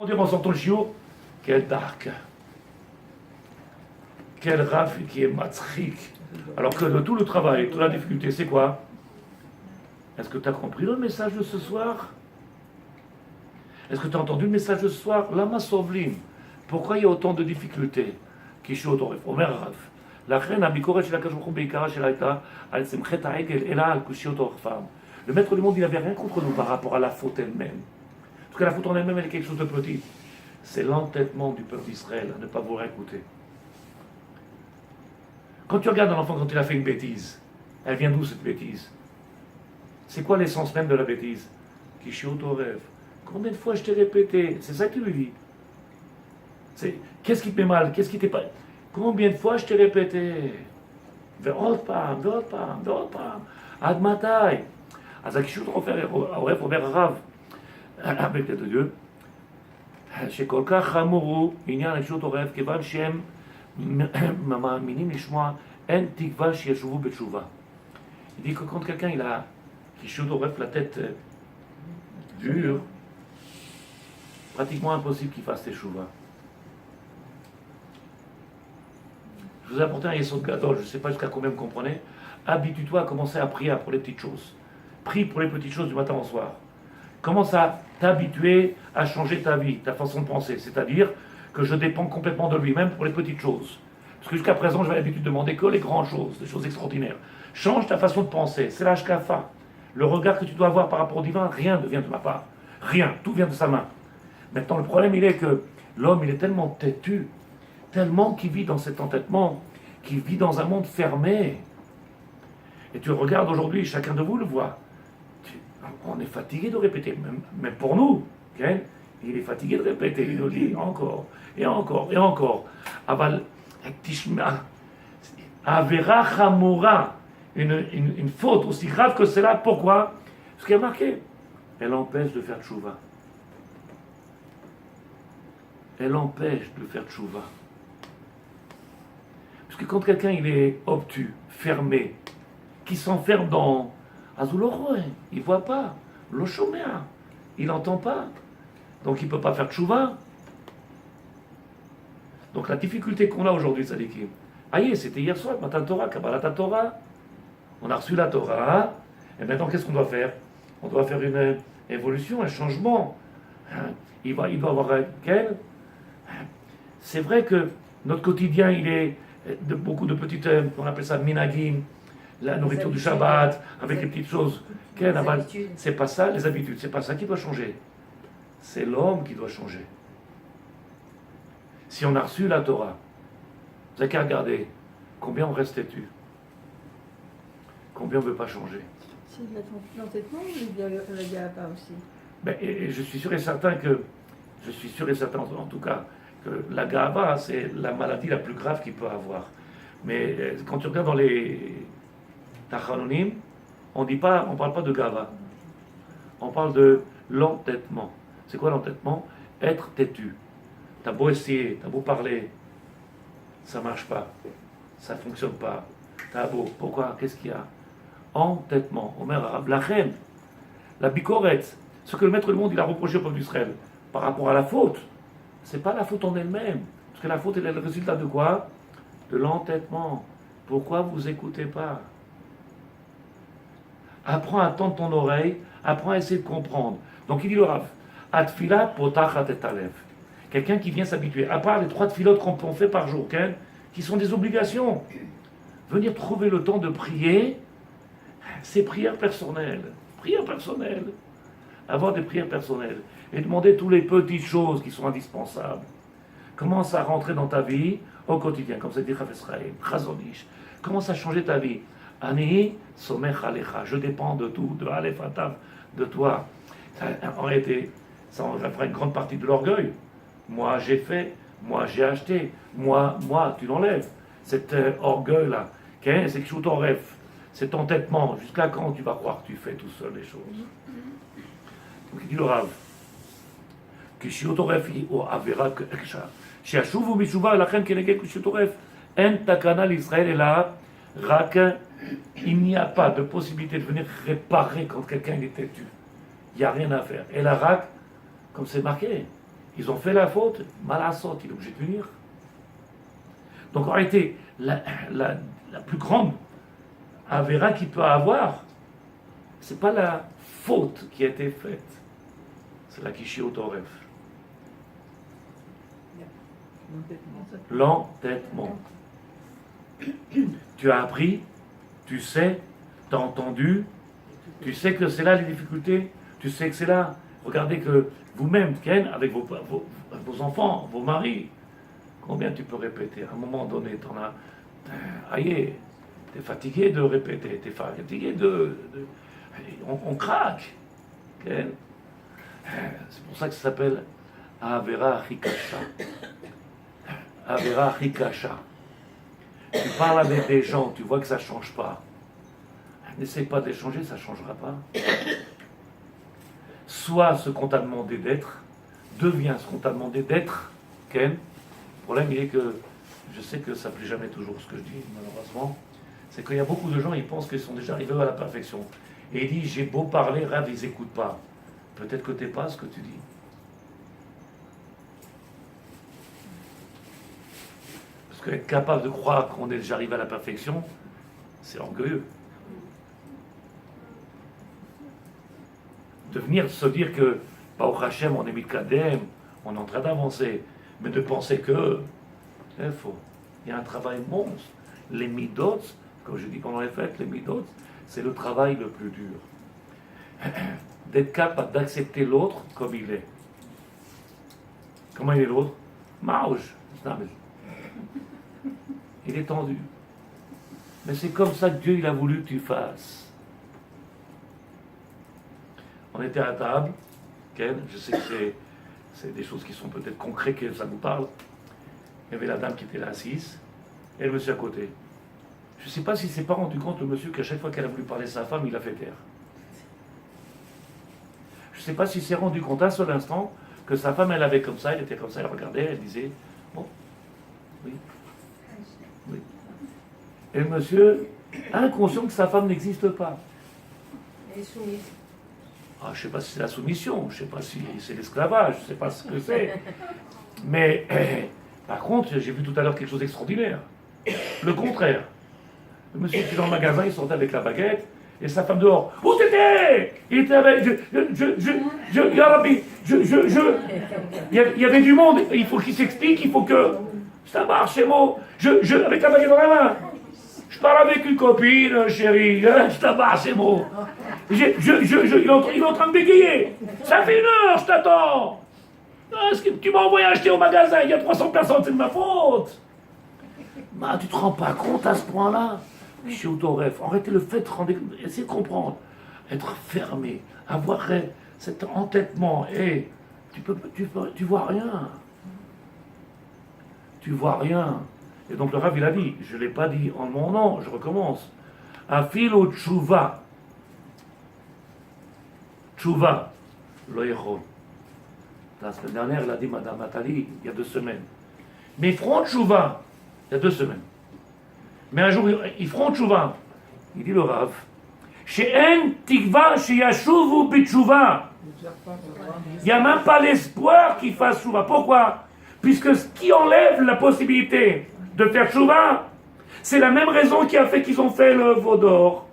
On dit en sortant le chiot, quel dark, quel raf qui est matzrik. Alors que tout le travail, toute la difficulté, c'est quoi? Est-ce que tu as compris le message de ce soir? Est-ce que tu as entendu le message de ce soir? Lama sovlim. Pourquoi il y a autant de difficultés? Kishu otoref, Omer Rav. La reine Abikoret shel HaKadosh Baruch Hu beikara shel haïta al simchet ha'egel ela al kushi otorfam. Le maître du monde, il n'avait rien contre nous par rapport à la faute elle-même. Parce que la faute en elle-même, elle est quelque chose de petit. C'est l'entêtement du peuple d'Israël à ne pas vouloir écouter. Quand tu regardes un enfant quand il a fait une bêtise, elle vient d'où cette bêtise? C'est quoi l'essence même de la bêtise? Kishu otoref. Combien de fois je t'ai répété? C'est ça que tu lui dis. Qu'est-ce qui te met mal? Qu'est-ce qui t'est pas... Combien de fois je t'ai répété? Ve'od pam, ve'od pam, ve'od pam. Ad matai. אז הקישוט העורף אומר הרב, בקטע דיו, שכל כך חמור הוא עניין הקישוט העורף, כיוון שהם מאמינים לשמוע, אין תקווה שישובו בתשובה. Il dit que quand quelqu'un il a קישוט העורף, la tête dure, pratiquement impossible qu'il fasse teshuva. Je vous ai apporté un yesod gadol, je ne sais pas jusqu'à combien vous comprenez. Habitue-toi à commencer à prier pour les petites choses. Prie pour les petites choses du matin au soir. Commence à t'habituer à changer ta vie, ta façon de penser. C'est-à-dire que je dépends complètement de lui, même pour les petites choses. Parce que jusqu'à présent, j'avais l'habitude de demander que les grandes choses, des choses extraordinaires. Change ta façon de penser. C'est l'ashkafa. Le regard que tu dois avoir par rapport au divin, rien ne vient de ma part. Rien. Tout vient de sa main. Maintenant, le problème, il est que l'homme, il est tellement têtu, tellement qu'il vit dans cet entêtement, qu'il vit dans un monde fermé. Et tu regardes aujourd'hui, chacun de vous le voit. On est fatigué de répéter, même pour nous. Okay? Il est fatigué de répéter, il nous dit encore, et encore, et encore. Aval, tishma, avera chamora, une faute aussi grave que cela, pourquoi? Parce qu'il y a marqué, elle empêche de faire tchouva. Elle empêche de faire tchouva. Parce que quand quelqu'un il est obtus, fermé, qui s'enferme dans Azuloro, il ne voit pas, le chômeur, il n'entend pas, donc il ne peut pas faire tchouva. Donc la difficulté qu'on a aujourd'hui, ça dit qui? Aïe, c'était hier soir, Matan Torah, Kabbalat Torah. On a reçu la Torah, et maintenant qu'est-ce qu'on doit faire? On doit faire une évolution, un changement. Il doit avoir quel? C'est vrai que notre quotidien, il est de beaucoup de petites, on appelle ça minagim, la nourriture du Shabbat, avec les petites choses. C'est pas ça, les habitudes, c'est pas ça qui doit changer. C'est l'homme qui doit changer. Si on a reçu la Torah, vous n'avez qu'à regarder combien on reste têtu, combien on ne veut pas changer. C'est de l'entêtement ou bien la gaba aussi? Et je suis sûr et certain en tout cas, que la gaba, c'est la maladie la plus grave qu'il peut avoir. Mais quand tu regardes dans les Tachanonim, on ne parle pas de gava. On parle de l'entêtement. C'est quoi l'entêtement? Être têtu. T'as beau essayer, t'as beau parler, ça ne marche pas, ça ne fonctionne pas. T'as beau, pourquoi? Qu'est-ce qu'il y a? Entêtement. Omer Arabe, la reine, la bikoret, ce que le maître du monde il a reproché au peuple d'Israël par rapport à la faute, c'est pas la faute en elle-même. Parce que la faute elle est le résultat de quoi? De l'entêtement. Pourquoi vous écoutez pas? Apprends à tendre ton oreille, apprends à essayer de comprendre. Donc il dit le Rav, Atfila potachat et alev. Quelqu'un qui vient s'habituer, à part les 3 tfilotes qu'on fait par jour, qui sont des obligations. Venir trouver le temps de prier, c'est prières personnelles. Prières personnelles. Avoir des prières personnelles. Et demander toutes les petites choses qui sont indispensables. Commence à rentrer dans ta vie au quotidien, comme ça dit Chafetz Chaim, Chazonish. Commence à changer ta vie. Ani somech alecha, je dépends de tout, de Aleph Atav, de toi. En réalité, ça fera une grande partie de l'orgueil. Moi j'ai fait, moi j'ai acheté, moi tu l'enlèves. Cet orgueil-là, c'est que ton rêve, cet entêtement, jusqu'à quand tu vas croire que tu fais tout seul les choses? Donc il dit le Rav, כשירות עורף הוא עבירה קשה. שישובו בתשובה לכן כנגד כשירות עורף אין תקנה לישראל אלא רק il n'y a pas de possibilité de venir réparer quand quelqu'un est têtu. Il n'y a rien à faire. Et la rak, comme c'est marqué, Ils ont fait la faute, Malassot, il est obligé de venir. Donc en réalité, la plus grande avéra qu'il peut avoir, c'est pas la faute qui a été faite, c'est la Kishiot Oref. L'entêtement. Tu as appris, tu sais, tu as entendu, tu sais que c'est là les difficultés, tu sais que c'est là. Regardez que vous-même, Ken, avec vos enfants, vos maris, combien tu peux répéter? À un moment donné, tu en as. Aïe, tu es fatigué de répéter, tu es fatigué on craque. Ken. C'est pour ça que ça s'appelle Avera Hikasha. Avera Hikasha. Tu parles avec des gens, tu vois que ça ne change pas. N'essaie pas de les changer, ça ne changera pas. Soit ce qu'on t'a demandé d'être, devient ce qu'on t'a demandé d'être, Ken. Le problème, il est que, je sais que ça ne plaît jamais toujours ce que je dis, malheureusement, c'est qu'il y a beaucoup de gens, ils pensent qu'ils sont déjà arrivés à la perfection. Et ils disent, j'ai beau parler, rêve, ils n'écoutent pas. Peut-être que tu n'es pas ce que tu dis. Parce qu'être capable de croire qu'on est déjà arrivé à la perfection, c'est orgueilleux. De venir se dire que, au Hachem, on est Mikadem, on est en train d'avancer, mais de penser que, c'est faux. Il y a un travail monstre. Les midot, comme je dis pendant les fêtes, les midot, c'est le travail le plus dur. D'être capable d'accepter l'autre comme il est. Comment il est l'autre? Mauge. Il est tendu. Mais c'est comme ça que Dieu il a voulu que tu fasses. On était à table, Ken, je sais que c'est des choses qui sont peut-être concrètes, que ça vous parle. Il y avait la dame qui était là assise, et le monsieur à côté. Je ne sais pas s'il ne s'est pas rendu compte, le monsieur, qu'à chaque fois qu'elle a voulu parler de sa femme, il a fait taire. Je ne sais pas s'il s'est rendu compte un seul instant que sa femme, elle avait comme ça, elle était comme ça, elle regardait, elle disait, bon, oui, oui. Et le monsieur, inconscient que sa femme n'existe pas. Elle est soumise. Ah, je ne sais pas si c'est la soumission, je ne sais pas si c'est l'esclavage, je ne sais pas ce que c'est. Mais, par contre, j'ai vu tout à l'heure quelque chose d'extraordinaire. Le contraire. Le monsieur était dans le magasin, il sortait avec la baguette, et sa femme dehors. Où t'étais? Il était avec. Il y avait du monde, il faut qu'il s'explique, il faut que. Ça marche, c'est bon. Avec la baguette dans la main. Je parle avec une copine, chérie. Je t'abarre, c'est bon. Il est en train de bégayer. Ça fait 1 heure, je t'attends. Est-ce que tu m'as envoyé acheter au magasin? Il y a 300 personnes, c'est de ma faute. Bah, tu te rends pas compte à ce point-là? Je suis auto-ref. Arrêtez le fait de essayez de comprendre. Être fermé, avoir cet entêtement. Et tu vois rien. Tu vois rien. Et donc le Rav, il a dit, je ne l'ai pas dit en mon nom, je recommence. Afil au tchouva. Tchouva. Lo yechol. La semaine dernière, elle a dit Madame Nathalie, il y a 2 semaines. Mais ils feront tchouva. Il y a 2 semaines. Mais un jour, ils feront tchouva. Il dit le Rav. She'en tikva sheyashuvu bitchouva. Il n'y a même pas l'espoir qu'ils fassent tchouva. Pourquoi? Puisque ce qui enlève la possibilité de faire tchouva, c'est la même raison qui a fait qu'ils ont fait le veau d'or.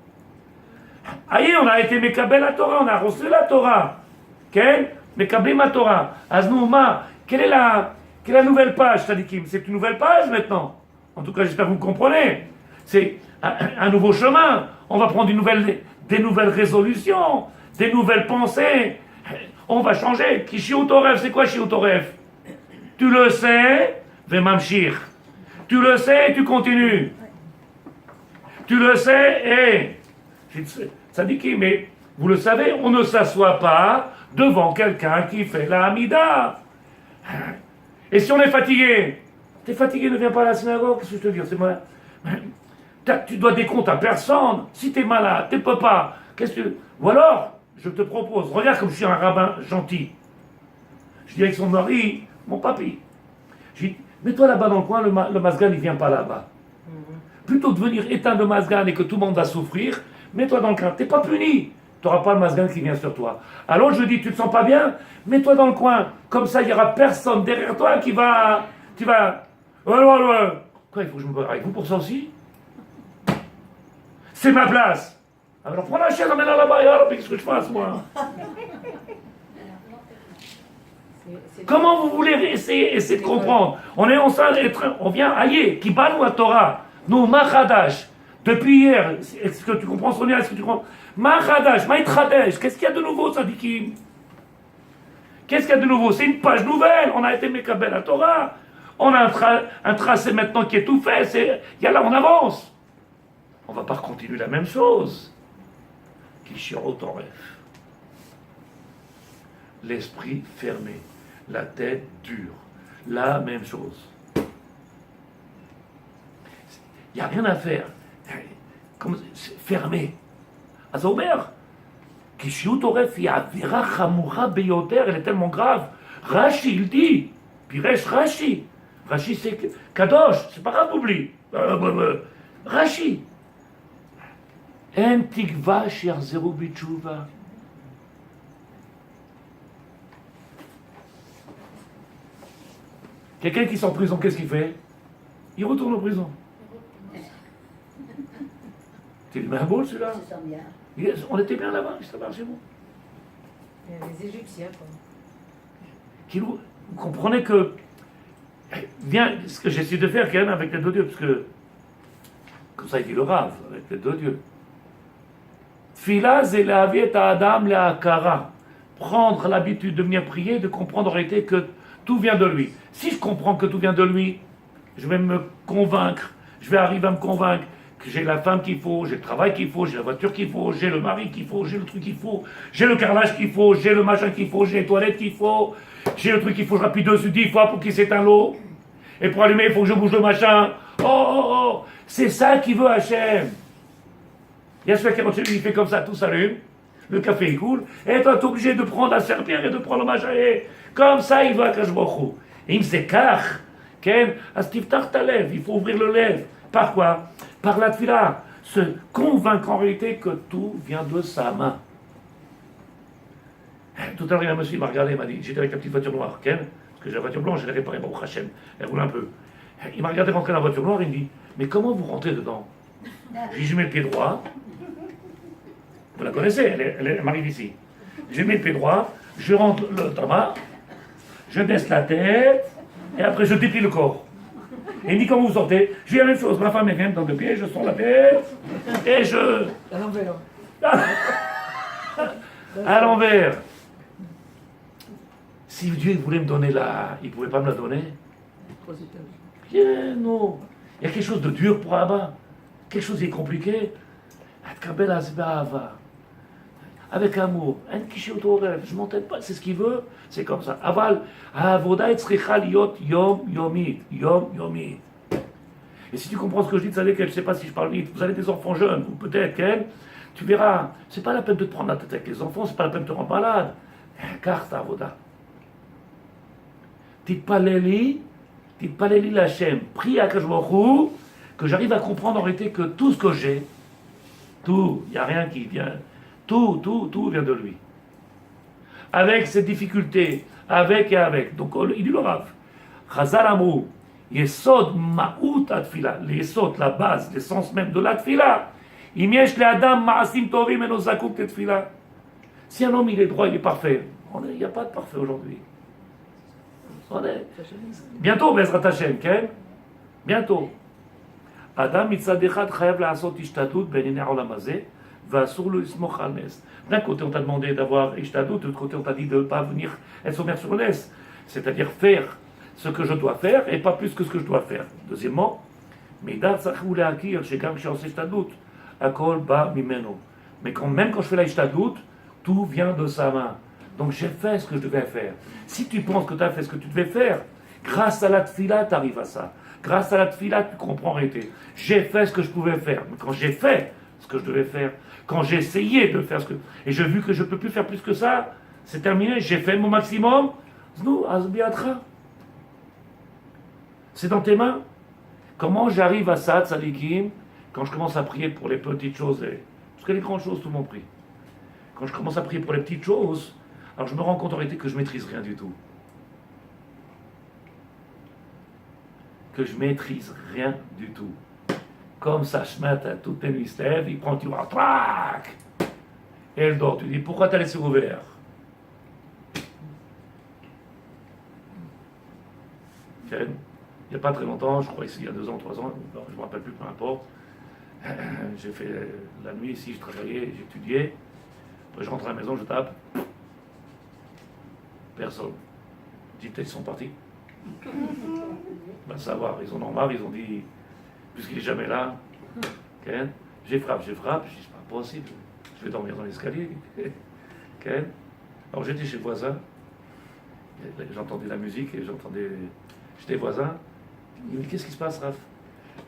Aïe, on a été Mekabel la Torah, on a reçu la Torah. Quel? Mekabel la Torah. Aznouma, quelle est la nouvelle page, Sadikim? C'est une nouvelle page maintenant. En tout cas, j'espère que vous comprenez. C'est un nouveau chemin. On va prendre des nouvelles résolutions, des nouvelles pensées. On va changer. Qui Shiutoref, c'est quoi Shiutoref? Tu le sais, Vemamshir. Tu le sais et tu continues. Tu le sais et... Sadikim, mais vous le savez, on ne s'assoit pas devant quelqu'un qui fait la Hamida. Et si on est fatigué, t'es fatigué, ne viens pas à la synagogue, qu'est-ce que je te dis? C'est moi. Tu dois des comptes à personne. Si t'es malade, tu peux pas. Ou alors, je te propose, regarde comme je suis un rabbin gentil. Je dis avec son mari, mon papy, je dis, mets-toi là-bas dans le coin, le masgan, il vient pas là-bas. Plutôt que de venir éteindre le masgan et que tout le monde va souffrir, mets-toi dans le coin. T'es pas puni. tu n'auras pas le masgan qui vient sur toi. Alors je lui dis, tu ne te sens pas bien? Mets-toi dans le coin. Comme ça, il n'y aura personne derrière toi qui va... Tu vas... Ouais. Quoi, il faut que je me barre avec vous pour ça aussi? C'est ma place. Alors prends la chaise, emmène-la là-bas, et alors, qu'est-ce que je fasse, moi? Comment vous voulez essayer de comprendre? On est ensemble, on vient aïe, qui bat nous à Torah, nous, Machadash, depuis hier, est-ce que tu comprends Sonia? Est-ce que tu comprends? Machadash, Maïtradesh, qu'est-ce qu'il y a de nouveau, Sadikim? Qu'est-ce qu'il y a de nouveau? C'est une page nouvelle, on a été Mekabel à Torah, on a un tracé maintenant qui est tout fait, il y a là, on avance. On ne va pas continuer la même chose. Kishiro Toref. L'esprit fermé, la tête dure, la même chose. Il n'y a rien à faire. C'est fermé. Azomer, Kishiro Toref, il y a Avira Chamoura Beyoter, elle est tellement grave. Rashi, il dit, Piresh Rashi. Rashi, c'est Kadosh, c'est pas grave d'oublier. Rashi. En tikva shiachzeru b'tshuva. Quelqu'un qui sort de prison, qu'est-ce qu'il fait? Il retourne en prison. Tu le mets un beau celui-là? On était bien là-bas, ça va chez vous. Les Égyptiens, quoi. Vous comprenez que... Bien, ce que j'essaie de faire quand même avec les deux dieux, parce que... Comme ça, il dit le Rav, avec les deux dieux. Tfila, c'est la vie et Adam, la Akara. Prendre l'habitude de venir prier, de comprendre en réalité que tout vient de lui. Si je comprends que tout vient de lui, je vais me convaincre, je vais arriver à me convaincre que j'ai la femme qu'il faut, j'ai le travail qu'il faut, j'ai la voiture qu'il faut, j'ai le mari qu'il faut, j'ai le truc qu'il faut, j'ai le carrelage qu'il faut, j'ai le machin qu'il faut, j'ai les toilettes qu'il faut, j'ai le truc qu'il faut, je rappuie dessus 10 fois pour qu'il s'éteint l'eau. Et pour allumer, il faut que je bouge le machin. Oh, c'est ça qu'il veut Hachem. Il y a celui qui rentre chez lui, il fait comme ça, tout s'allume, le café il coule, et toi t'es obligé de prendre la serpillère et de prendre le machin, et comme ça il va à Kajbochou. Et il me dit, car, Ken, Astiftar ta lèvre, il faut ouvrir le lèvre. Par quoi? Par la tfila, se convaincre en réalité que tout vient de sa main. Tout à l'heure, il y a un monsieur qui m'a regardé, il m'a dit, j'étais avec la petite voiture noire, Ken, parce que j'ai la voiture blanche, je l'ai réparée, Baruch Hashem, elle roule un peu. Il m'a regardé rentrer dans la voiture noire, il me dit, mais comment vous rentrez dedans? Je mets le pied droit. Vous la connaissez, elle m'arrive ici. Je mets le pied droit, je rentre le tabac, je baisse la tête, et après je déplie le corps. Et il me dit, comment vous sortez? Je dis la même chose, ma femme elle vient dans le pied, je sors la tête, et je... À l'envers. À l'envers. Si Dieu voulait me donner la... Il ne pouvait pas me la donner? Bien, non. Il y a quelque chose de dur pour Abba. Quelque chose qui est compliqué. Avec amour. Je m'entête pas, c'est ce qu'il veut, c'est comme ça. Aval, avoda etzricha liot yom yomit. Yom yomit. Et si tu comprends ce que je dis, vous savez que je ne sais pas si je parle vite, vous avez des enfants jeunes, ou peut-être qu'elle, tu verras, c'est pas la peine de te prendre la tête avec les enfants, c'est pas la peine de te rendre malade. Car ta avoda. Titpaleli l'Hachem, prie à Kajbochou, que j'arrive à comprendre en réalité que tout ce que j'ai, tout, il n'y a rien qui vient, tout vient de lui. Avec ses difficultés, avec et avec. Donc il dit le Rav, Chazal Amrou, Yesod Ma'ut Atfila, les Yesod, la base, l'essence même de la Tfila. Imiesh le Adam Ma'asim Tovim Eno Zakuk Tfila. Si un homme il est droit, il est parfait, il n'y a pas de parfait aujourd'hui. Bientôt, Bezrat Hashem, Ken. Bientôt. Adam mitzad echad chayav la'asot ishtadut benine ha'olam hazeh ve'asur lo yismoch al nes. D'un côté, on t'a demandé d'avoir ishtadut, de l'autre côté, on t'a dit de ne pas venir être sommaire sur le nes. C'est-à-dire faire ce que je dois faire et pas plus que ce que je dois faire. Deuxièmement, midar tzachou le'akir shegam she'oseh ishtadut akol ba mimeno. Mais même quand je fais la ishtadut, tout vient de sa main. Donc j'ai fait ce que je devais faire. Si tu penses que tu as fait ce que tu devais faire, grâce à la tfila, tu arrives à ça. Grâce à la tfila, tu comprends en réalité. J'ai fait ce que je pouvais faire. Mais quand j'ai fait ce que je devais faire, quand j'ai essayé de faire ce que... Et j'ai vu que je ne peux plus faire plus que ça, c'est terminé, j'ai fait mon maximum. Znou, azbiatra. C'est dans tes mains. Comment j'arrive à ça, tzadikim, quand je commence à prier pour les petites choses, parce que les grandes choses, tout le monde prie. quand je commence à prier pour les petites choses, alors je me rends compte en réalité que je maîtrise rien du tout. Que je maîtrise rien du tout. Comme ça, je mets toutes les nuits, il se lève, il prend le tiroir, trac, et elle dort. Tu dis, pourquoi t'as laissé ouvert? Il n'y a pas très longtemps, je crois ici, il y a 2 ans, 3 ans, je ne me rappelle plus, peu importe. J'ai fait la nuit ici, je travaillais, j'étudiais. Après, je rentre à la maison, je tape. Personne. Je dis, peut-être ils sont partis. Ben, savoir, ils en ont marre, ils ont dit, puisqu'il n'est jamais là, okay. Je frappe, je dis, c'est pas possible, je vais dormir dans l'escalier. Okay. Alors j'étais chez le voisin, j'entendais la musique et j'étais voisin. Il me dit, qu'est-ce qui se passe, Raph?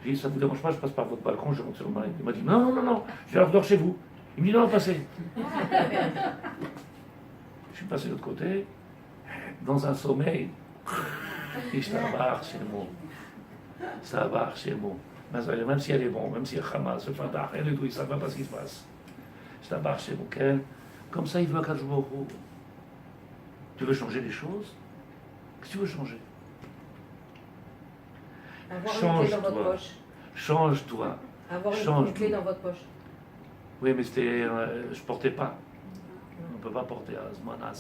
J'ai dit, ça ne vous dérange pas, je passe par votre balcon, je rentre sur le mari. Il m'a dit, non, je vais dors chez vous. Il me dit, non, passez. Je suis passé de l'autre côté, dans un sommeil, et je t'abarre chez moi. Ça va chez moi. Même si elle est bon, même si elle est Hamas, le Fatah, rien du tout, ils ne savent pas ce qui se passe. Je t'abarre chez moi. Comme ça, il veut qu'à jour. Tu veux changer les choses? Qu'est-ce que tu veux changer? Avoir une clé dans votre poche. Change-toi. Avoir une clé dans votre poche. Oui, mais c'était, je ne portais pas. On ne peut pas porter à ce moment-là.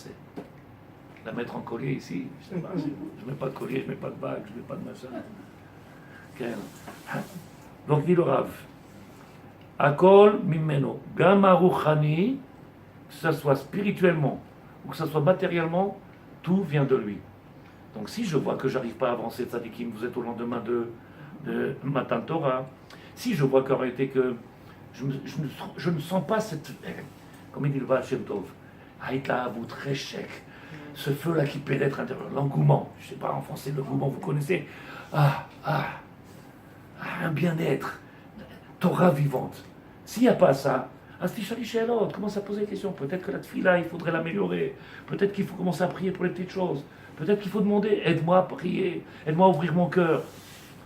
La mettre en collier ici. Je ne mets pas de collier, je ne mets pas de bague, je ne mets pas de machin. Donc, dit le Rav, Akol mimeno, Gama Ruchani, que ce soit spirituellement ou que ce soit matériellement, tout vient de lui. Donc, si je vois que j'arrive pas à avancer, tzadikim, vous êtes au lendemain de Matan Torah, si je vois qu'en réalité que je ne sens pas cette, comme il dit le Baal Shem Tov, Haïta Avut Reshek, ce feu-là qui pénètre à l'intérieur, l'engouement, je ne sais pas en français, l'engouement, vous connaissez, un bien-être, Torah vivante. S'il n'y a pas ça, chez l'autre, commence à poser des questions. Peut-être que la tefila, il faudrait l'améliorer. Peut-être qu'il faut commencer à prier pour les petites choses. Peut-être qu'il faut demander, aide-moi à prier, aide-moi à ouvrir mon cœur.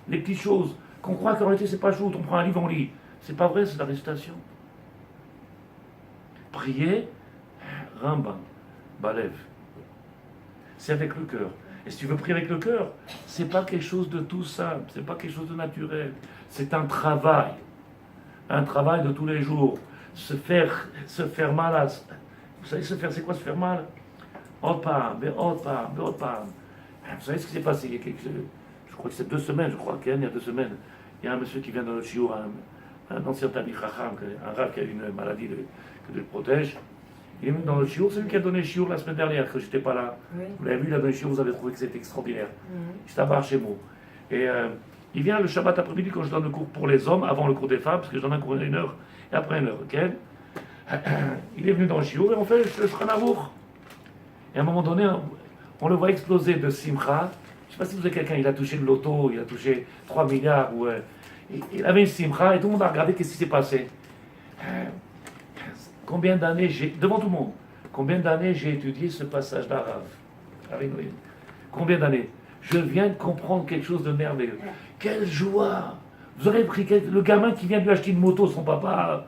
Les petites choses qu'on croit qu'en réalité c'est pas shoot, on prend un livre, on lit. C'est pas vrai, c'est la récitation. Prier, Rambam, Balev. C'est avec le cœur. Et si tu veux prier avec le cœur, c'est pas quelque chose de tout simple, c'est pas quelque chose de naturel. C'est un travail de tous les jours. Se faire mal. Vous savez c'est quoi se faire mal? Vous savez ce qui s'est passé il y a je crois que c'est 2 semaines, il y a 2 semaines. Il y a un monsieur qui vient dans notre shiur, un ancien Talmid Chacham, un rave qui a une maladie que Dieu le protège. Il est venu dans le shiur, c'est lui qui a donné le shiur la semaine dernière, que je n'étais pas là. Oui. Vous l'avez vu, il a donné le shiur, vous avez trouvé que c'était extraordinaire. Je t'abarre chez moi. Et il vient le Shabbat après-midi quand je donne le cours pour les hommes, avant le cours des femmes, parce que je donne un cours d'1 heure et après 1 heure. Okay. Il est venu dans le shiur et on fait le Shranavour. Et à un moment donné, on le voit exploser de simcha. Je ne sais pas si vous avez quelqu'un, il a touché le loto, il a touché 3 milliards. Il avait une simcha et tout le monde a regardé qu'est-ce qui s'est passé. Combien d'années devant tout le monde, combien d'années j'ai étudié ce passage d'Arav? Combien d'années? Je viens de comprendre quelque chose de merveilleux. Quelle joie! Vous aurez pris le gamin qui vient de lui acheter une moto, son papa,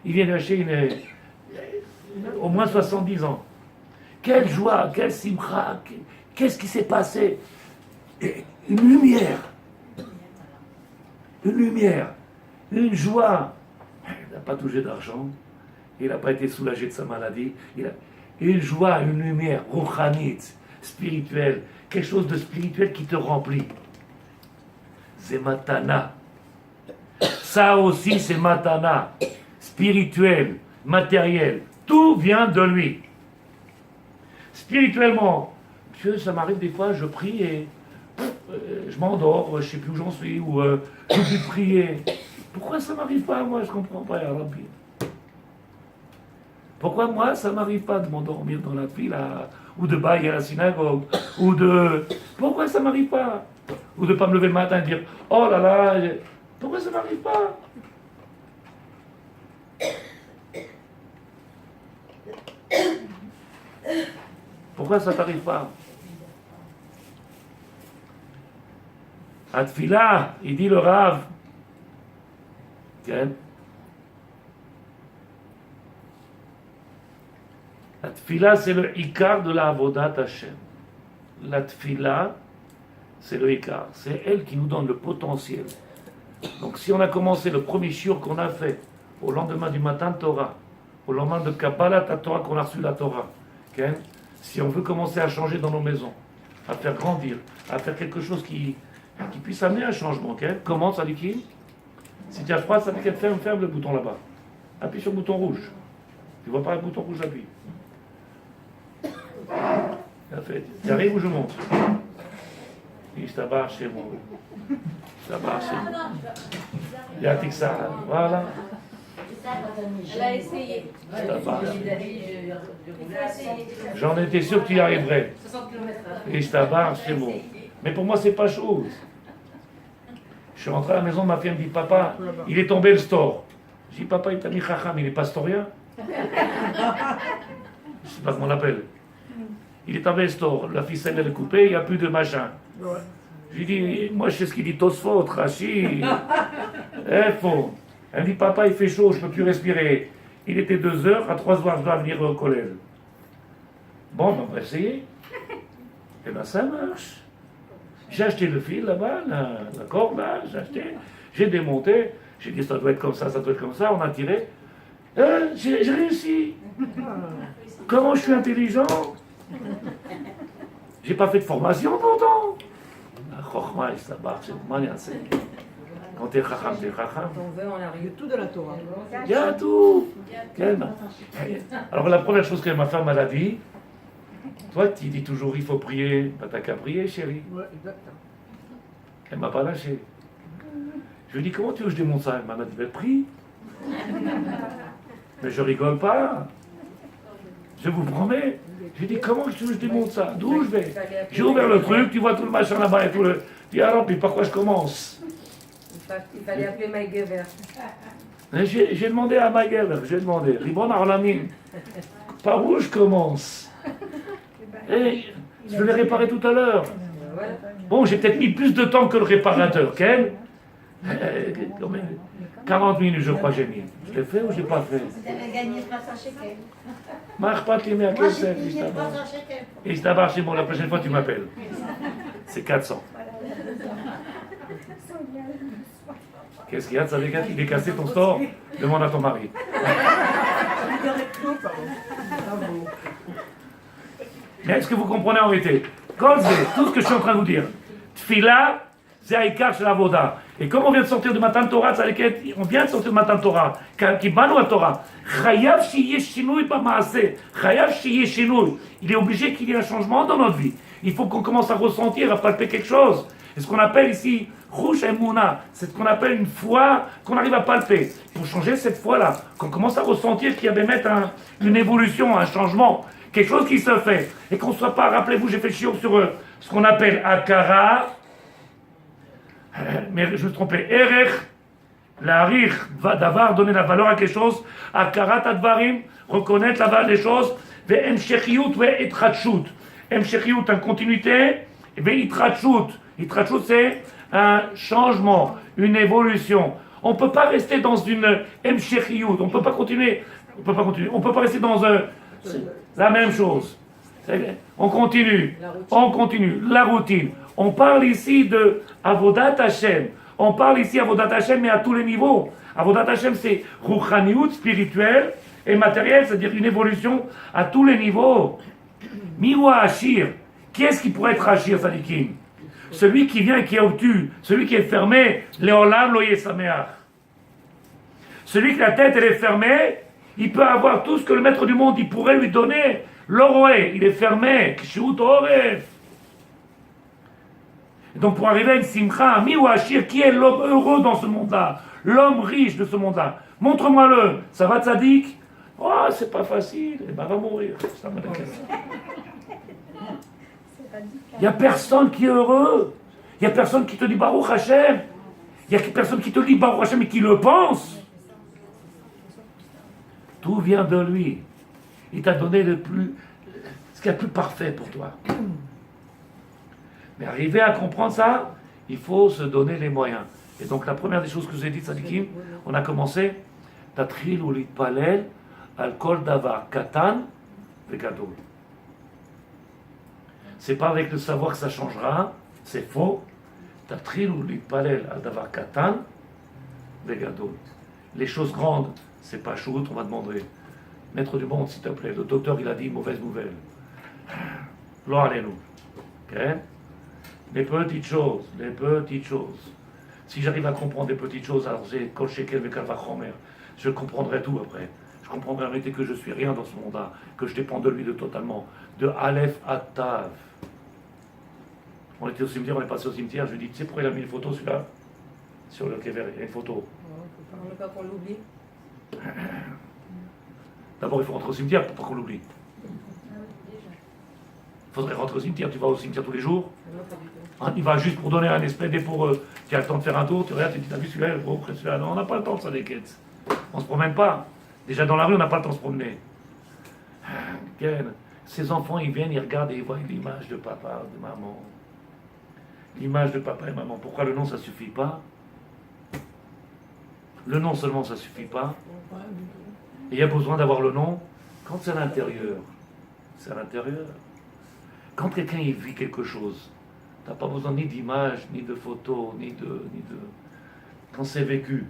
il vient de lui acheter au moins 70 ans. Quelle joie, quelle simcha, qu'est-ce qui s'est passé? Une lumière, une joie. Il n'a pas touché d'argent. Il n'a pas été soulagé de sa maladie. Il a une joie, une lumière, rouchanite, spirituelle, quelque chose de spirituel qui te remplit. C'est matana. Ça aussi, c'est matana. Spirituel, matériel. Tout vient de lui. Spirituellement, Dieu, ça m'arrive des fois, je prie et je m'endors, je ne sais plus où j'en suis, ou j'oublie de prier. Pourquoi ça ne m'arrive pas, moi, je ne comprends pas, ya Rabbi. Pourquoi moi, ça ne m'arrive pas de m'endormir dans la file, ou de bailler à la synagogue, ou de... Pourquoi ça ne m'arrive pas? Ou de ne pas me lever le matin et dire, oh là là, pourquoi ça ne m'arrive pas? Pourquoi ça ne t'arrive pas? Atfila, il dit le Rav. Tfila, c'est le Ikar de la Avodat Hashem. La Tfila, c'est le Ikar. C'est elle qui nous donne le potentiel. Donc si on a commencé le premier shiur qu'on a fait au lendemain du matin de Torah, au lendemain de Kabbalah Torah qu'on a reçu la Torah, okay? Si on veut commencer à changer dans nos maisons, à faire grandir, à faire quelque chose qui puisse amener un changement, okay? Comment ça dit qui? Si tu as froid, ça dit qu'elle ferme le bouton là-bas. Appuie sur le bouton rouge. Tu vois pas le bouton rouge, appuie. Tu arrives ou je monte? Ishtabar chez moi. Ishtabar chez moi. Yatik ça, voilà. Elle a essayé. J'en étais sûr que tu y arriverais. 60 km/h. Ishtabar chez moi. Mais pour moi, c'est pas chose. Je suis rentré à la maison, ma fille me dit, papa, il est tombé le store. Je dis, papa, il t'a mis Chacham, il est pastorien. Je sais pas comment on l'appelle. Il est tombé le store, la ficelle elle est coupée, il n'y a plus de machin. Je lui dis, moi je sais ce qu'il dit, Tosfot, Rashi, faux. Elle me dit, papa, il fait chaud, je ne peux plus respirer. Il était 2 heures, à 3 heures, je dois venir au collège. Bon, on va essayer. Et bien ça marche. J'ai acheté le fil là-bas, la corde là, j'ai acheté, j'ai démonté, j'ai dit ça doit être comme ça doit être comme ça, on a tiré. J'ai réussi. Comment je suis intelligent? J'ai pas fait de formation pourtant. La chokhma, ça marche, c'est quand t'es chacham, t'es chacham. On veut, on arrive. Il y a tout de la Torah. Il y a tout. Alors la première chose que ma femme elle a dit, toi tu dis toujours il faut prier, bah t'as qu'à prier chérie. Ouais, exactement. Elle m'a pas lâché. Je lui ai dit comment tu veux que je démonte ça? Elle m'a dit ben prie. Mais je rigole pas. Je vous promets. Je lui ai dit comment tu veux que je démonte ça? D'où je vais? J'ai ouvert le truc, tu vois tout le machin là-bas et tout le. Je dis alors puis par quoi je commence? Il fallait appeler Mike Gever. J'ai demandé à Maguel, j'ai demandé, Ribon Arlamine, par où je commence? Et je l'ai réparé tout à l'heure. Bon, j'ai peut-être mis plus de temps que le réparateur, Ken. 40 minutes, je crois, j'ai mis. Je l'ai fait ou je l'ai pas fait? Vous avez gagné 300 shekels. Marche pas, tu mets à Moi, quel j'ai gagné 300 shekels. Et je t'abarre chez moi, la prochaine fois, tu m'appelles. C'est 400. Qu'est-ce qu'il y a de ça, les gars? Il est cassé ton store? Demande à ton mari. Mais est-ce que vous comprenez en réalité? Tout ce que je suis en train de vous dire. Tfila, c'est Aïkar chez la Voda. Et comme on vient de sortir de Matan Torah, on vient de sortir de Matan Torah, qui banu la Torah, Chayav shiye shinui b'maaseh, Chayav shiye shinui. Il est obligé qu'il y ait un changement dans notre vie. Il faut qu'on commence à ressentir, à palper quelque chose. Et ce qu'on appelle ici, Rouch Emouna, c'est ce qu'on appelle une foi qu'on arrive à palper. Pour changer cette foi-là, qu'on commence à ressentir qu'il y avait mettre une évolution, un changement, quelque chose qui se fait. Et qu'on ne soit pas, rappelez-vous, j'ai fait chiot sur ce qu'on appelle Akara, mais je me trompais, Erech, l'arich, d'avoir donné la valeur à quelque chose, Akarat advarim, reconnaître la valeur des choses, ve emshechiyut, ve itrachut. Emshechiyut, en continuité, ve itrachut. Itrachut, c'est un changement, une évolution. On ne peut pas rester dans une emshechiyut, on ne peut pas continuer, on ne peut pas rester dans la même chose. On continue, la routine. On parle ici de Avodat Hashem. On parle ici Avodat Hashem, mais à tous les niveaux. Avodat Hashem, c'est Rouchaniout, spirituel, et matériel, c'est-à-dire une évolution à tous les niveaux. Miwa Hachir. Qui est-ce qui pourrait être Hachir, Sadikim? Celui qui vient et qui est obtus, celui qui est fermé, Léolam Loye Sameach. Celui que la tête elle est fermée, il peut avoir tout ce que le maître du monde il pourrait lui donner. L'oroé, il est fermé. Kshut Oref. Donc pour arriver à une simcha, mi ou achir, qui est l'homme heureux dans ce monde-là? L'homme riche de ce monde-là. Montre-moi-le. Ça va tzaddik? Oh, c'est pas facile. Eh ben, va mourir. Il n'y a personne qui est heureux. Il n'y a personne qui te dit Baruch Hashem. Il n'y a personne qui te dit Baruch Hashem et qui le pense. Tout vient de lui. Il t'a donné ce qui est le plus parfait pour toi. Mais arriver à comprendre ça, il faut se donner les moyens. Et donc la première des choses que je vous ai dit, Sadikim, on a commencé, Tatril ou l'itpalel, al kol davar katan, Vegadol. C'est pas avec le savoir que ça changera, c'est faux. Tatrilu l'itpalel al davar katan vegadol. Les choses grandes, c'est pas shoot, on va demander. Maître du monde, s'il te plaît, le docteur il a dit mauvaise nouvelle. Lo alenu. Ok? Les petites choses, les petites choses. Si j'arrive à comprendre des petites choses, alors c'est kol shekel vekal vachomer. Je comprendrai tout après. Je comprendrai en réalité que je suis rien dans ce monde-là, que je dépends de lui de totalement. De Aleph à Tav. On était au cimetière, on est passé au cimetière, je lui dis, tu sais pourquoi il a mis une photo celui-là? Sur le kéver, il y a une photo. On ne veut pas qu'on l'oublie. D'abord, il faut rentrer au cimetière pour pas qu'on l'oublie. Il faudrait rentrer au cimetière, tu vas au cimetière tous les jours. Non, pas du tout. Hein, il va juste pour donner un espèce pour tu as le temps de faire un tour, tu regardes, tu dis, t'as vu celui-là, le pauvre, celui-là. Non, on n'a pas le temps de ça, des quêtes. On se promène pas. Déjà dans la rue, on n'a pas le temps de se promener. Ces enfants, ils viennent, ils regardent et ils voient l'image de papa, de maman. L'image de papa et maman. Pourquoi le nom, ça suffit pas? Le nom seulement, ça suffit pas. Et il y a besoin d'avoir le nom quand c'est à l'intérieur. C'est à l'intérieur. Quand quelqu'un il vit quelque chose, tu n'as pas besoin ni d'image, ni de photos, ni de... Quand c'est vécu.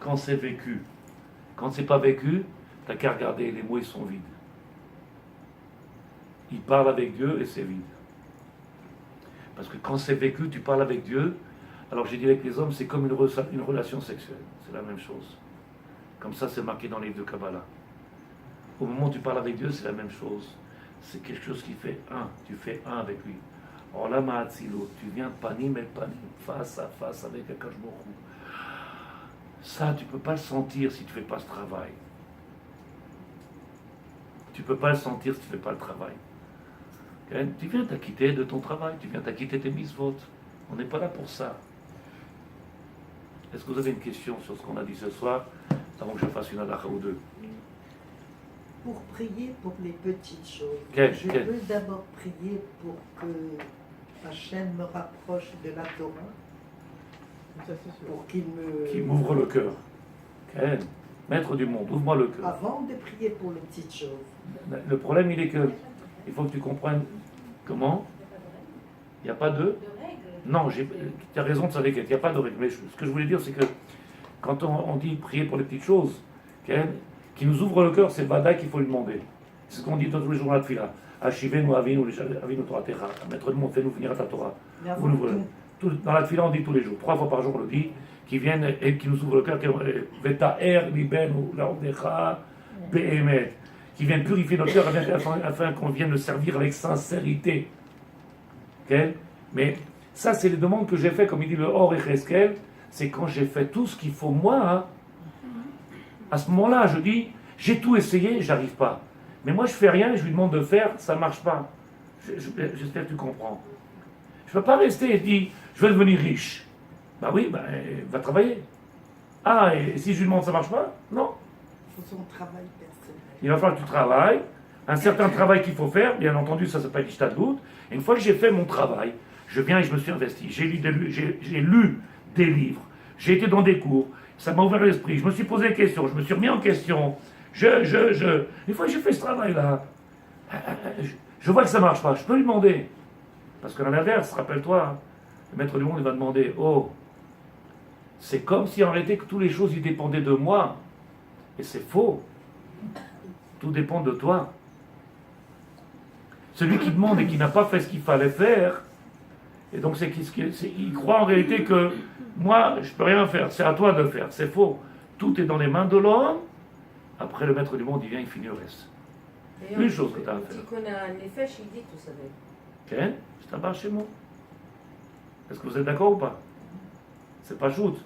Quand c'est vécu. Quand c'est pas vécu, tu n'as qu'à regarder, les mots ils sont vides. Il parle avec Dieu et c'est vide. Parce que quand c'est vécu, tu parles avec Dieu. Alors j'ai dit avec les hommes, c'est comme une relation sexuelle. C'est la même chose. Comme ça, c'est marqué dans les livres de Kabbalah. Au moment où tu parles avec Dieu, c'est la même chose. C'est quelque chose qui fait un. Tu fais un avec lui. Or là, Ma'atzilo, tu viens panim el panim, face à face avec Akash Baruch Hu. Ça, tu ne peux pas le sentir si tu ne fais pas ce travail. Tu ne peux pas le sentir si tu ne fais pas le travail. Tu viens t'acquitter de ton travail, tu viens t'acquitter tes mitzvot. On n'est pas là pour ça. Est-ce que vous avez une question sur ce qu'on a dit ce soir, avant que je fasse une halakha ou deux? Pour prier pour les petites choses, Je peux d'abord prier pour que Hachem me rapproche de la Torah, pour Qui m'ouvre le cœur. Maître du monde, ouvre-moi le cœur. Avant de prier pour les petites choses. Le problème, il est que il faut que tu comprennes comment. Il n'y a pas de... Non, tu as raison de savoir qu'il n'y a pas de règle. Mais ce que je voulais dire, c'est que quand on dit prier pour les petites choses, qui nous ouvre le cœur, c'est le Badaï qu'il faut lui demander. C'est ce qu'on dit tous les jours dans la Tfila. Ashivenu avinu Torah techa. Maître du monde, fais-nous venir à ta Torah. Dans la Tfila, on dit tous les jours. 3 fois par jour, on le dit. Qui viennent et qui nous ouvrent le cœur. Veta'er libenu la'odecha be'emet. Qui viennent purifier notre cœur afin qu'on vienne le servir avec sincérité. Mais ça, c'est les demandes que j'ai fait, comme il dit le Or et Cheskel, c'est quand j'ai fait tout ce qu'il faut moi. Hein. À ce moment-là, je dis, j'ai tout essayé, j'arrive pas. Mais moi, je fais rien, je lui demande de faire, ça marche pas. J'espère que tu comprends. Je ne peux pas rester et dire, je veux devenir riche. Bah oui, va travailler. Ah, et si je lui demande, ça marche pas? Non. Il faut son travail personnel. Il va falloir que tu travailles, un certain travail qu'il faut faire, bien entendu, ça s'appelle l'ishtadlut. Et une fois que j'ai fait mon travail, je viens et je me suis investi. J'ai lu des livres, j'ai été dans des cours, ça m'a ouvert l'esprit, je me suis posé des questions, je me suis remis en question. Une fois que j'ai fait ce travail-là, je vois que ça ne marche pas, je peux lui demander. Parce qu'à l'inverse, rappelle-toi, le maître du monde il va demander, oh, c'est comme si en réalité que toutes les choses y dépendaient de moi. Et c'est faux. Tout dépend de toi. Celui qui demande et qui n'a pas fait ce qu'il fallait faire, et donc il croit en réalité que moi, je ne peux rien faire, c'est à toi de le faire. C'est faux. Tout est dans les mains de l'homme. Après, le maître du monde, il vient, il finit le reste. Une chose que tu as à faire. Si on a un effet, il dit tout ça. Ken, c'est un bar chez moi. Est-ce que vous êtes d'accord ou pas? C'est pas shoot.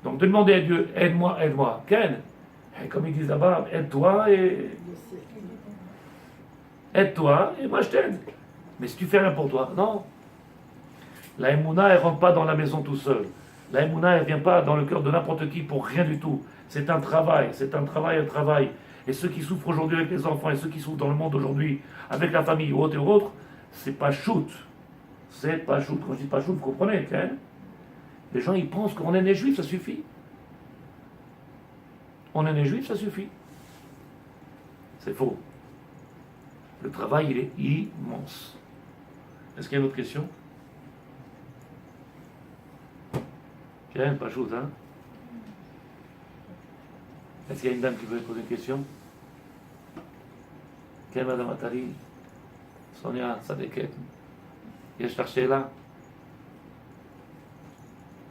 Donc de demander à Dieu, aide-moi, aide-moi. Ken, comme ils disent là-bas, aide-toi et moi je t'aide. Mais si tu fais rien pour toi, non. La Emouna, elle ne rentre pas dans la maison tout seul. La Emouna, elle ne vient pas dans le cœur de n'importe qui pour rien du tout. C'est un travail, un travail. Et ceux qui souffrent aujourd'hui avec les enfants et ceux qui souffrent dans le monde aujourd'hui avec la famille ou autre et autre, c'est pas shoot. C'est pas shoot. Quand je dis pas shoot, vous comprenez, hein? Les gens, ils pensent qu'on est né juif, ça suffit. On est né juif, ça suffit. C'est faux. Le travail, il est immense. Est-ce qu'il y a une autre question? Tiens, pas chose, hein? Est-ce qu'il y a une dame qui veut poser une question? Quelle madame Atari? Sonia, Sadeket. Yesh לך שאלה?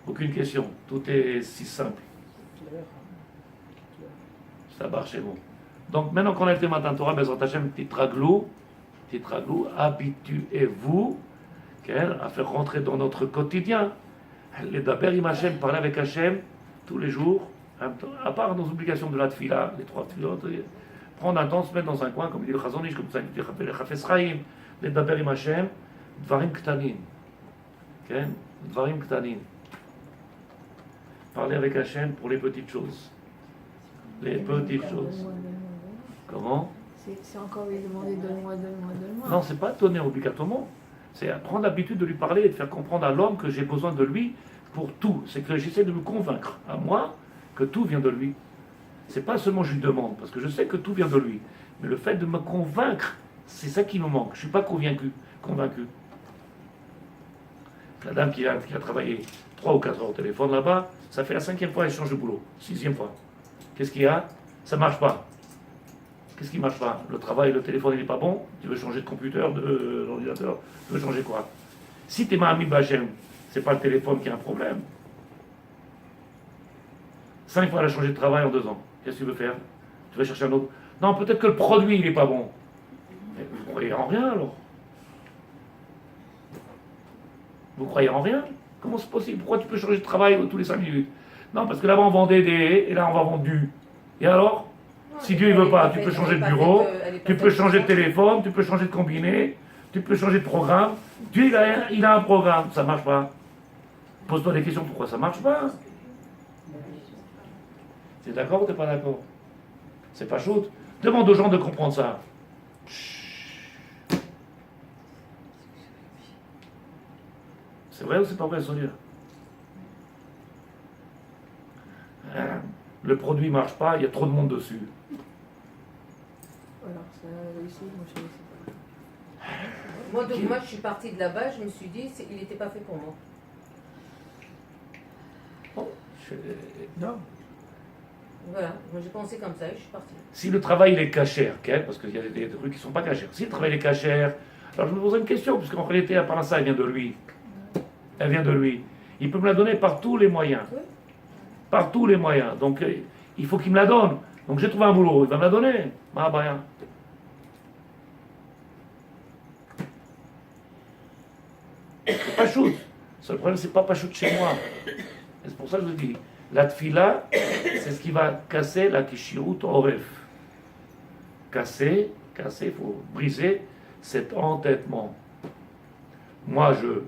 Aucune question. Tout est si simple. Ça marche chez vous. Donc maintenant qu'on a été matin Torah, Bezrat Hashem, titraglou, habituez-vous à faire rentrer dans notre quotidien les daber im Hashem, parler avec Hashem tous les jours, à part nos obligations de la tfila, les 3 tfilot, prendre un temps, se mettre dans un coin, comme dit le Chazon Ish, comme ça, le Chafetz Chaim, les daber im Hashem, dvarim ktanim, dvarim ktanim. Parler avec Hashem pour les petites choses. Les petites choses. Donne-moi. Comment? C'est encore lui demander donne-moi. Non, c'est pas donner obligatoirement. C'est prendre l'habitude de lui parler et de faire comprendre à l'homme que j'ai besoin de lui pour tout. C'est que j'essaie de me convaincre à moi que tout vient de lui. C'est pas seulement je lui demande, parce que je sais que tout vient de lui. Mais le fait de me convaincre, c'est ça qui me manque. Je suis pas convaincu. La dame qui a travaillé 3 ou 4 heures au téléphone là-bas, ça fait la 5e fois qu'elle change de boulot. 6e fois. Qu'est-ce qu'il y a? Ça marche pas. Qu'est-ce qui marche pas? Le travail, le téléphone, il n'est pas bon? Tu veux changer de computer, d'ordinateur? Tu veux changer quoi? Si tu es Mahami Bachem, c'est pas le téléphone qui a un problème. 5 fois, elle a changé de travail en 2 ans. Qu'est-ce que tu veux faire? Tu vas chercher un autre? Non, peut-être que le produit, il n'est pas bon. Mais vous croyez en rien alors? Vous croyez en rien? Comment c'est possible? Pourquoi tu peux changer de travail tous les 5 minutes? Non, parce que là-bas on vendait des... et là on va vendre du. Et alors? Si Dieu ne veut pas, tu peux changer de bureau, tu peux changer de téléphone, tu peux changer de combiné, tu peux changer de programme. Dieu, il a un programme, ça ne marche pas. Pose-toi des questions, pourquoi ça ne marche pas? Tu es d'accord ou tu n'es pas d'accord? C'est pas chaud. Demande aux gens de comprendre ça. C'est vrai ou c'est pas vrai, Sonia? Le produit ne marche pas, il y a trop de monde dessus. Alors ça a réussi, moi je sais pas. Moi, je suis partie de là-bas, je me suis dit, il n'était pas fait pour moi. Non. Voilà, moi j'ai pensé comme ça et je suis partie. Si le travail il est cachère, parce qu'il y a des trucs qui ne sont pas cachères. Si le travail est cachère, alors je me pose une question, parce qu'en réalité, à part ça, elle vient de lui. Elle vient de lui. Il peut me la donner par tous les moyens. Oui. Par tous les moyens. Donc, il faut qu'il me la donne. Donc, j'ai trouvé un boulot, il va me la donner. Ah, bah, rien. C'est pas shoot. Le problème, c'est pas shoot chez moi. Et c'est pour ça que je dis, la tfila, c'est ce qui va casser la kishirut oref. Casser, il faut briser cet entêtement. Moi je,